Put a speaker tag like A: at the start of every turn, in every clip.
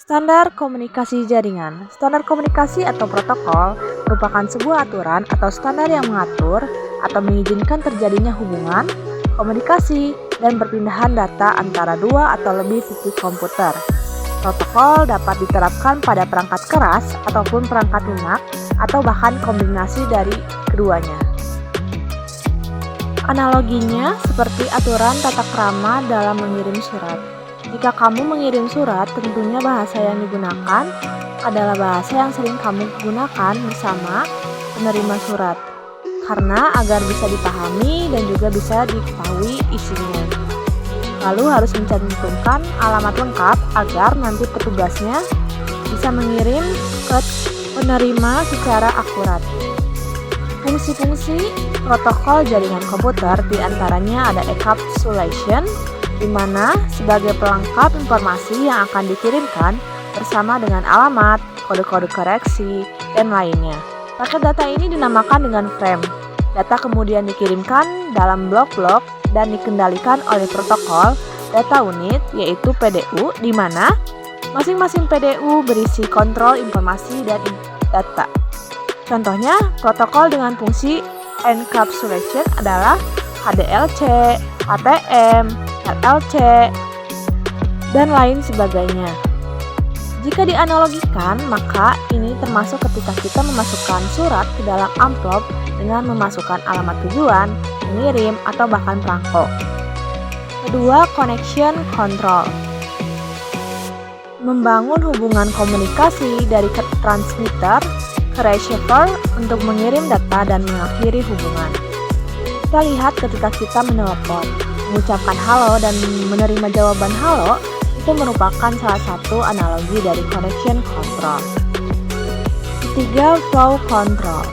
A: Standar komunikasi jaringan. Standar komunikasi atau protokol merupakan sebuah aturan atau standar yang mengatur atau mengizinkan terjadinya hubungan, komunikasi, dan perpindahan data antara dua atau lebih titik komputer. Protokol dapat diterapkan pada perangkat keras ataupun perangkat lunak atau bahkan kombinasi dari keduanya. Analoginya seperti aturan tata krama dalam mengirim surat. Jika kamu mengirim surat, tentunya bahasa yang digunakan adalah bahasa yang sering kamu gunakan bersama penerima surat, karena agar bisa dipahami dan juga bisa diketahui isinya. Lalu harus mencantumkan alamat lengkap agar nanti petugasnya bisa mengirim ke penerima secara akurat. Fungsi-fungsi protokol jaringan komputer diantaranya ada encapsulation, di mana sebagai pelengkap informasi yang akan dikirimkan bersama dengan alamat, kode-kode koreksi, dan lainnya. Paket data ini dinamakan dengan frame. Data kemudian dikirimkan dalam blok-blok dan dikendalikan oleh protokol data unit, yaitu PDU, di mana masing-masing PDU berisi kontrol informasi dan data. Contohnya, protokol dengan fungsi encapsulation adalah HDLC, ATM, LLC, dan lain sebagainya. Jika dianalogikan, maka ini termasuk ketika kita memasukkan surat ke dalam amplop dengan memasukkan alamat tujuan, pengirim, atau bahkan perangko. Kedua, connection control. Membangun hubungan komunikasi dari transmitter ke receiver untuk mengirim data dan mengakhiri hubungan. Kita lihat ketika kita menelpon, mengucapkan halo dan menerima jawaban halo itu merupakan salah satu analogi dari connection control. Ketiga, flow control.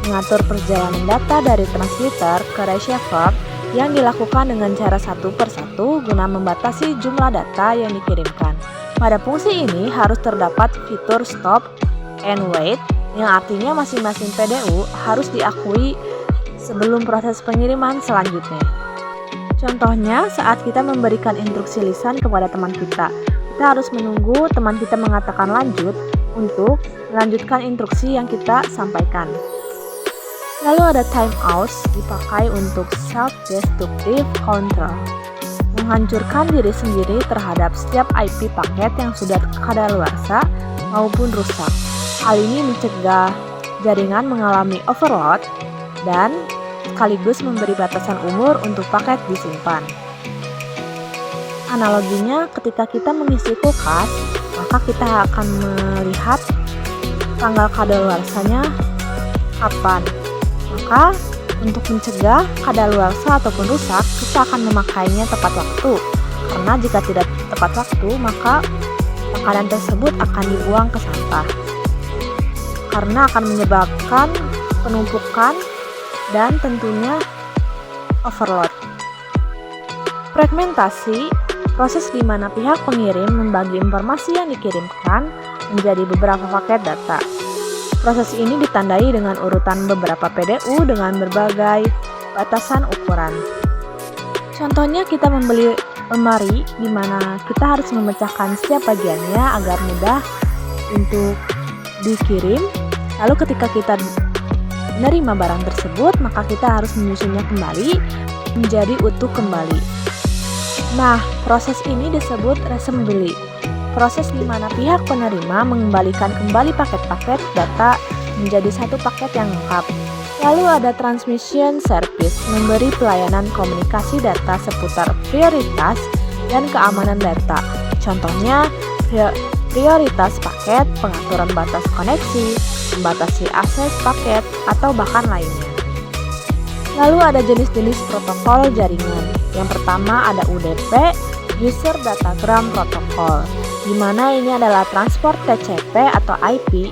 A: Mengatur perjalanan data dari transmitter ke receiver yang dilakukan dengan cara satu persatu guna membatasi jumlah data yang dikirimkan. Pada fungsi ini harus terdapat fitur stop and wait yang artinya masing-masing PDU harus diakui sebelum proses pengiriman selanjutnya. Contohnya, saat kita memberikan instruksi lisan kepada teman kita harus menunggu teman kita mengatakan lanjut untuk melanjutkan instruksi yang kita sampaikan. Lalu ada timeout dipakai untuk self-destructive control, menghancurkan diri sendiri terhadap setiap IP paket yang sudah kadaluarsa maupun rusak. Hal ini mencegah jaringan mengalami overload dan sekaligus memberi batasan umur untuk paket disimpan. Analoginya, ketika kita mengisi kulkas, maka kita akan melihat tanggal kadaluarsanya kapan. Maka, untuk mencegah kadaluarsa ataupun rusak, kita akan memakainya tepat waktu. Karena jika tidak tepat waktu, maka makanan tersebut akan dibuang ke sampah. Karena akan menyebabkan penumpukan dan tentunya overload. Fragmentasi, proses di mana pihak pengirim membagi informasi yang dikirimkan menjadi beberapa paket data. Proses ini ditandai dengan urutan beberapa PDU dengan berbagai batasan ukuran. Contohnya, kita membeli lemari di mana kita harus memecahkan setiap bagiannya agar mudah untuk dikirim. Lalu ketika kita menerima barang tersebut, maka kita harus menyusunnya kembali menjadi utuh kembali. Nah, proses ini disebut reassembly. Proses di mana pihak penerima mengembalikan kembali paket-paket data menjadi satu paket yang lengkap. Lalu ada transmission service, memberi pelayanan komunikasi data seputar prioritas dan keamanan data. Contohnya, prioritas paket, pengaturan batas koneksi, membatasi akses paket, atau bahkan lainnya. Lalu ada jenis-jenis protokol jaringan. Yang pertama ada UDP, User Datagram Protocol, di mana ini adalah transport TCP atau IP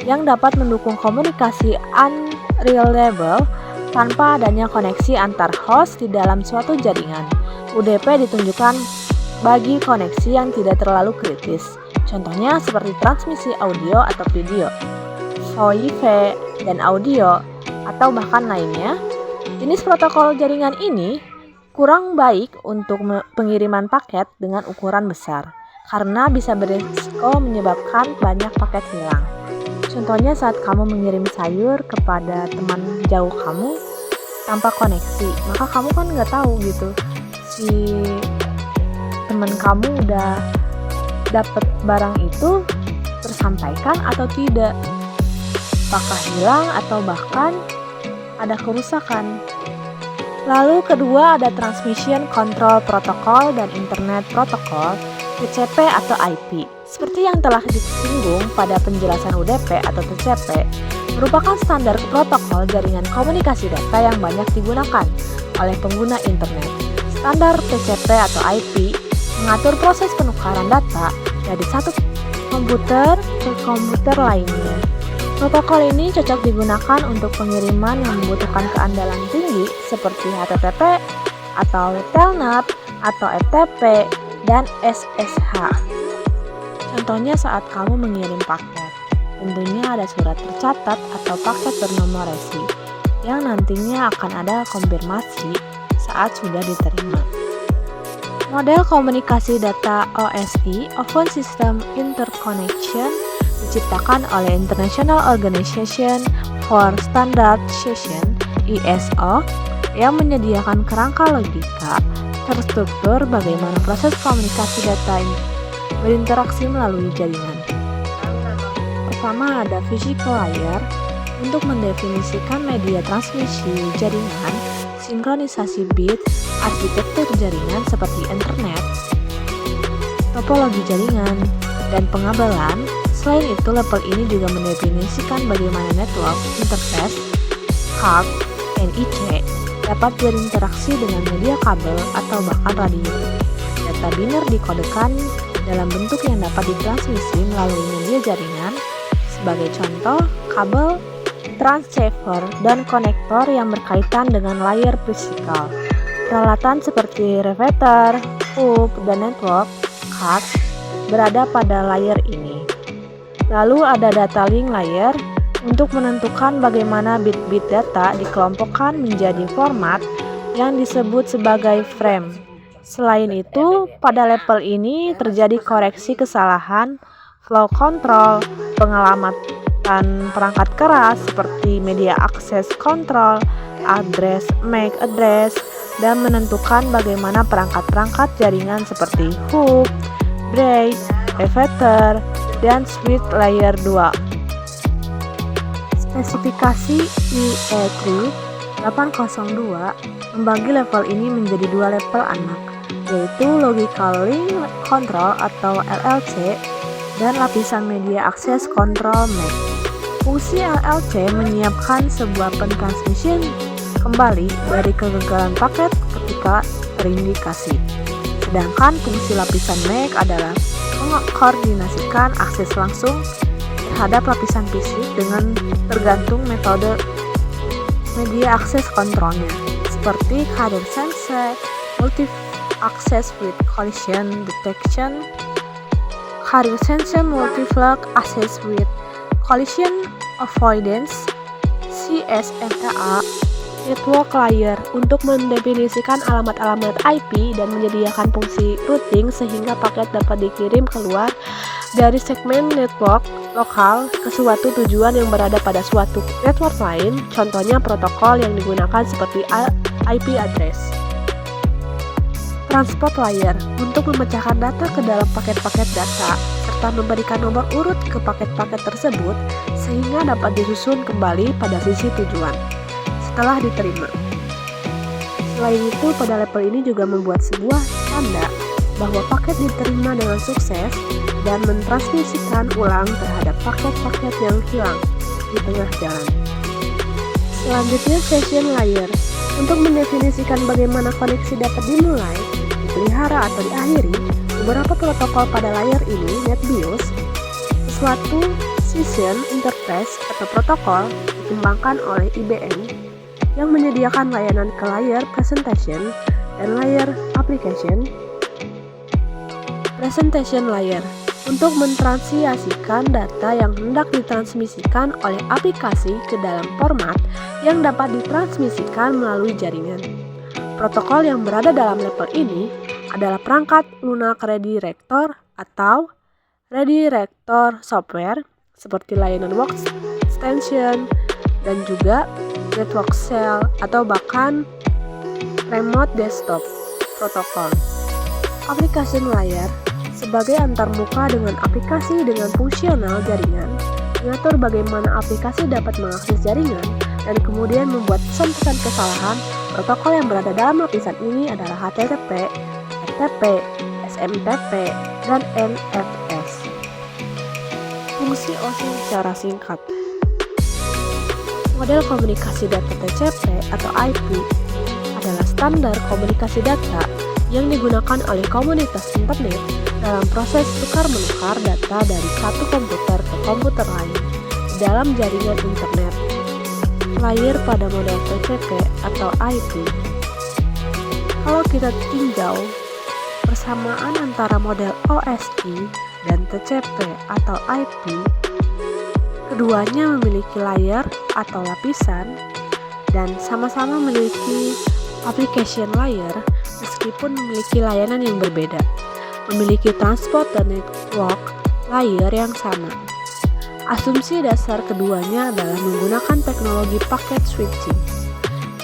A: yang dapat mendukung komunikasi unreliable tanpa adanya koneksi antar host di dalam suatu jaringan. UDP ditunjukkan bagi koneksi yang tidak terlalu kritis. Contohnya seperti transmisi audio atau video, VoIP dan audio, atau bahkan lainnya. Jenis protokol jaringan ini kurang baik untuk pengiriman paket dengan ukuran besar, karena bisa berisiko menyebabkan banyak paket hilang. Contohnya saat kamu mengirim sayur kepada teman jauh kamu tanpa koneksi, maka kamu kan nggak tahu gitu si teman kamu udah dapat barang itu tersampaikan atau tidak, apakah hilang atau bahkan ada kerusakan. Lalu kedua ada Transmission Control Protocol dan Internet Protocol TCP atau IP. Seperti yang telah disinggung pada penjelasan UDP atau TCP, merupakan standar protokol jaringan komunikasi data yang banyak digunakan oleh pengguna internet. Standar TCP atau IP mengatur proses penukaran data dari satu komputer ke komputer lainnya. Protokol ini cocok digunakan untuk pengiriman yang membutuhkan keandalan tinggi seperti HTTP atau Telnet atau FTP dan SSH. Contohnya saat kamu mengirim paket, tentunya ada surat tercatat atau paket bernomor resi yang nantinya akan ada konfirmasi saat sudah diterima. Model komunikasi data OSI (Open System Interconnection) diciptakan oleh International Organization for Standardization (ISO) yang menyediakan kerangka logika terstruktur bagaimana proses komunikasi data ini berinteraksi melalui jaringan. Pertama ada physical layer untuk mendefinisikan media transmisi jaringan, sinkronisasi bit, arsitektur jaringan seperti internet, topologi jaringan, dan pengabelan. Selain itu, level ini juga mendefinisikan bagaimana network, interface, hub, NIC dapat berinteraksi dengan media kabel atau bahkan radio. Data biner dikodekan dalam bentuk yang dapat ditransmisi melalui media jaringan, sebagai contoh kabel, transceiver, dan konektor yang berkaitan dengan layer fisikal. Peralatan seperti repeater, hub, dan network card berada pada layer ini. Lalu ada data link layer untuk menentukan bagaimana bit-bit data dikelompokkan menjadi format yang disebut sebagai frame. Selain itu, pada level ini terjadi koreksi kesalahan, flow control, pengelamatan perangkat keras seperti media access control, address, MAC address, dan menentukan bagaimana perangkat-perangkat jaringan seperti hub, bridge, repeater, dan switch layer 2. Spesifikasi IEEE 802 membagi level ini menjadi dua level anak, yaitu Logical Link Control atau LLC dan lapisan Media Access Control MAC. Fungsi LLC menyiapkan sebuah pentransmission kembali dari kegagalan paket ketika terindikasi. Sedangkan fungsi lapisan MAC adalah mengkoordinasikan akses langsung terhadap lapisan fisik dengan tergantung metode media akses kontrolnya, seperti carrier sensor, multi-access with collision detection, carrier sensor multi-flag access with collision avoidance, CSMA, network layer untuk mendefinisikan alamat-alamat IP dan menyediakan fungsi routing sehingga paket dapat dikirim keluar dari segmen network lokal ke suatu tujuan yang berada pada suatu network lain, contohnya protokol yang digunakan seperti IP address. Transport layer untuk memecahkan data ke dalam paket-paket data serta memberikan nomor urut ke paket-paket tersebut sehingga dapat disusun kembali pada sisi tujuan setelah diterima. Selain itu, pada level ini juga membuat sebuah tanda bahwa paket diterima dengan sukses dan mentransmisikan ulang terhadap paket-paket yang hilang di tengah jalan. Selanjutnya, session layer untuk mendefinisikan bagaimana koneksi dapat dimulai, dipelihara atau diakhiri. Beberapa protokol pada layer ini, NetBIOS, sesuatu session interface atau protokol dikembangkan oleh IBM yang menyediakan layanan ke layer presentation dan layer application. Presentation layer untuk mentranslasikan data yang hendak ditransmisikan oleh aplikasi ke dalam format yang dapat ditransmisikan melalui jaringan. Protokol yang berada dalam level ini adalah perangkat Lunar Redirector atau redirector software seperti layanan workstation dan juga network shell atau bahkan remote desktop protokol. Aplikasi layar sebagai antarmuka dengan aplikasi dengan fungsional jaringan, mengatur bagaimana aplikasi dapat mengakses jaringan dan kemudian membuat pesan-pesan kesalahan. Protokol yang berada dalam lapisan ini adalah HTTP, FTP, SMTP, dan NFS. Fungsi OSI secara singkat. Model komunikasi data TCP atau IP adalah standar komunikasi data yang digunakan oleh komunitas internet dalam proses tukar-menukar data dari satu komputer ke komputer lain di dalam jaringan internet. Lahir pada model TCP atau IP. Kalau kita tinjau persamaan antara model OSI dan TCP atau IP, keduanya memiliki layer atau lapisan dan sama-sama memiliki application layer meskipun memiliki layanan yang berbeda, memiliki transport dan network layer yang sama. Asumsi dasar keduanya adalah menggunakan teknologi packet switching.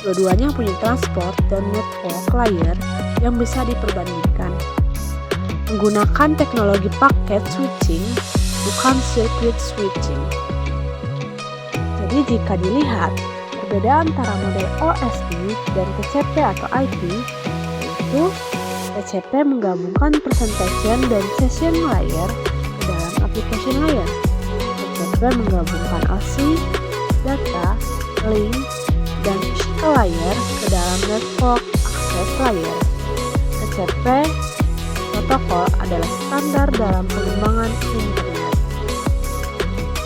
A: Dua-duanya punya transport dan network layer yang bisa diperbandingkan. Menggunakan teknologi packet switching, bukan circuit switching. Jadi jika dilihat perbedaan antara model OSI dan TCP atau IP, yaitu TCP menggabungkan presentation dan session layer ke dalam application layer. TCP menggabungkan OSI, data, link, dan physical layer ke dalam network access layer. TCP protokol adalah standar dalam pengembangan internet.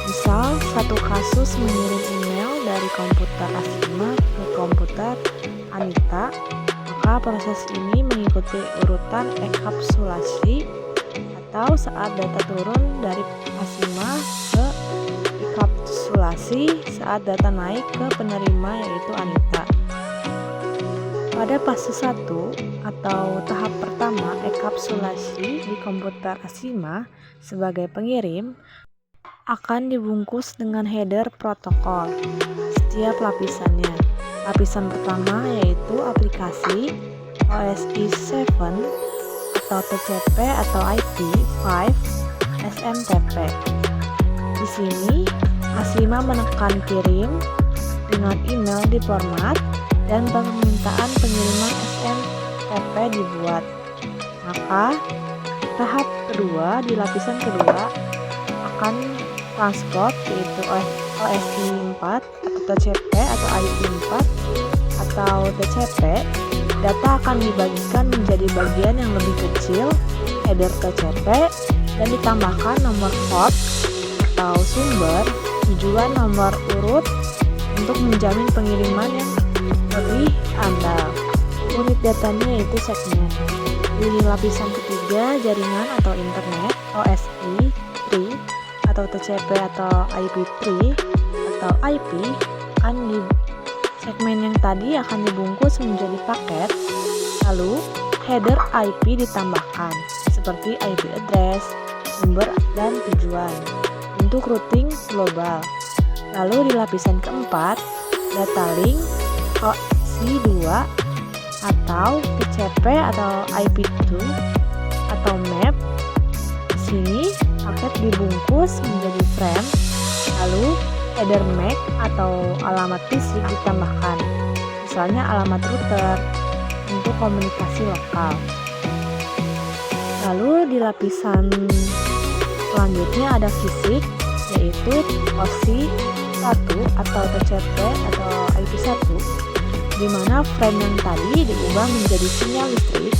A: Misal, satu kasus mengirim email dari komputer Asima ke komputer Anita, maka proses ini mengikuti urutan enkapsulasi atau saat data turun dari Asima ke enkapsulasi saat data naik ke penerima yaitu Anita. Pada fase 1 atau tahap pertama enkapsulasi di komputer Asima sebagai pengirim akan dibungkus dengan header protokol setiap lapisannya. Lapisan pertama yaitu aplikasi OSI 7 atau TCP atau IP 5 SMTP. Di sini Asima menekan kirim dengan email di format dan permintaan pengiriman SMTP dibuat. Maka tahap kedua di lapisan kedua akan transport yaitu OSI 4 atau TCP atau IP 4 atau TCP. Data akan dibagikan menjadi bagian yang lebih kecil, header TCP, dan ditambahkan nomor port atau sumber, tujuan, nomor urut untuk menjamin pengiriman yang lebih andal. Unit datanya yaitu segmen. Di lapisan ketiga jaringan atau internet OSI 3 atau TCP atau IP3 atau IP akan di segmen yang tadi akan dibungkus menjadi paket, lalu header IP ditambahkan seperti IP address, sumber, dan tujuan untuk routing global. Lalu di lapisan keempat, data link OSI 2 atau TCP atau IP2 atau map. Di sini paket dibungkus menjadi frame, lalu header MAC atau alamat fisik ditambahkan, misalnya alamat router untuk komunikasi lokal. Lalu di lapisan selanjutnya ada fisik, yaitu OSI 1 atau TCP atau IP1, di mana frame yang tadi diubah menjadi sinyal listrik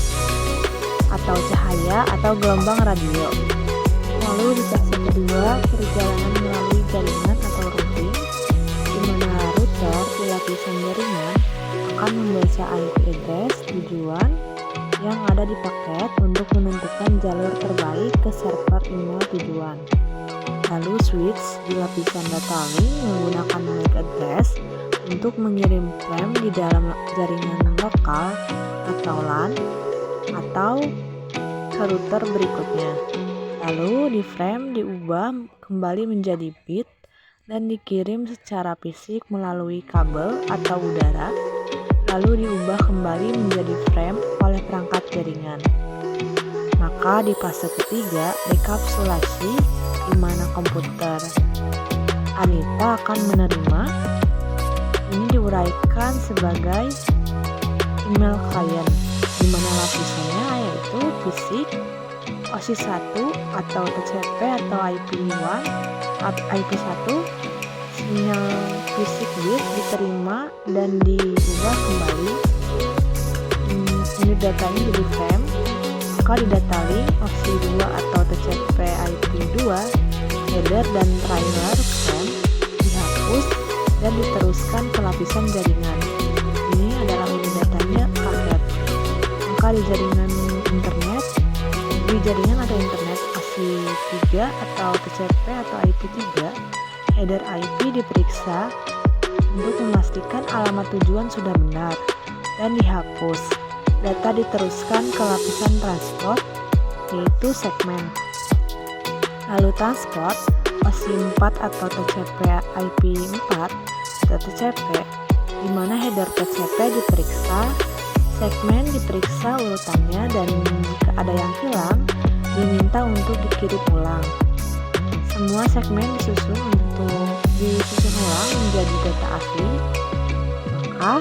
A: atau cahaya atau gelombang radio. Lalu di fase kedua, perjalanan melalui jaringan atau routing, di mana router di lapisan jaringan akan membaca IP address tujuan yang ada di paket untuk menentukan jalur terbaik ke server email tujuan. Lalu switch di lapisan data link menggunakan MAC address untuk mengirim frame di dalam jaringan lokal atau LAN atau ke router berikutnya. Lalu di frame diubah kembali menjadi bit dan dikirim secara fisik melalui kabel atau udara, lalu diubah kembali menjadi frame oleh perangkat jaringan. Maka di fase ketiga, dekapsulasi, di mana komputer Anita akan menerima. Ini diuraikan sebagai email client, di mana lapisannya yaitu fisik, OSI 1 atau TCP atau IP1 atau IP1, sinyal fisik bit diterima dan diubah kembali. Unit datanya jadi frame, maka didatali OSI 2 atau TCP IP2, header dan trailer frame dihapus dan diteruskan ke lapisan jaringan. Ini adalah unit datanya paket. Maka di jaringan ada internet OSI 3 atau TCP atau IP3, header IP diperiksa untuk memastikan alamat tujuan sudah benar dan dihapus. Data diteruskan ke lapisan transport, yaitu segmen. Lalu transport OSI 4 atau TCP IP4 atau TCP, di mana header TCP diperiksa, segmen diperiksa urutannya, dan jika ada yang hilang diminta untuk dikirim ulang. Semua segmen disusun ulang menjadi data asli, maka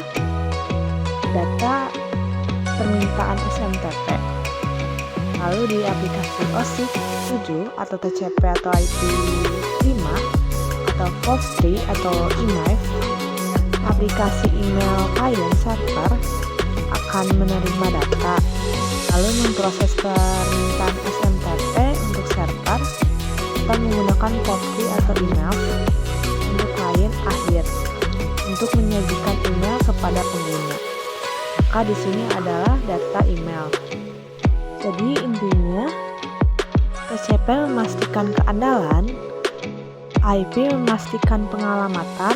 A: data permintaan SMTP. Lalu di aplikasi OSI 7 atau TCP atau IP5 atau POP3 atau email, aplikasi email client server akan menerima data, lalu memproses permintaan SMTP untuk server atau menggunakan POP3 atau email untuk klien akhir untuk menyajikan email kepada pengguna. Maka di sini adalah data email. Jadi intinya TCP memastikan keandalan, IP memastikan pengalamatan,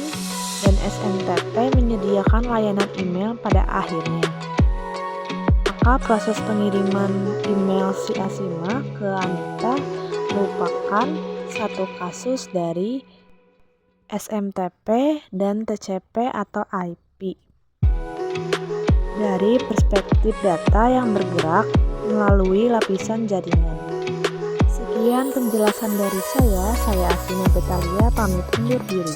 A: dan SMTP menyediakan layanan email pada akhirnya. Maka proses pengiriman email si Asima ke Anita merupakan satu kasus dari SMTP dan TCP atau IP. Dari perspektif data yang bergerak melalui lapisan jaringan. Sekian penjelasan dari saya Asina Betalia pamit undur diri.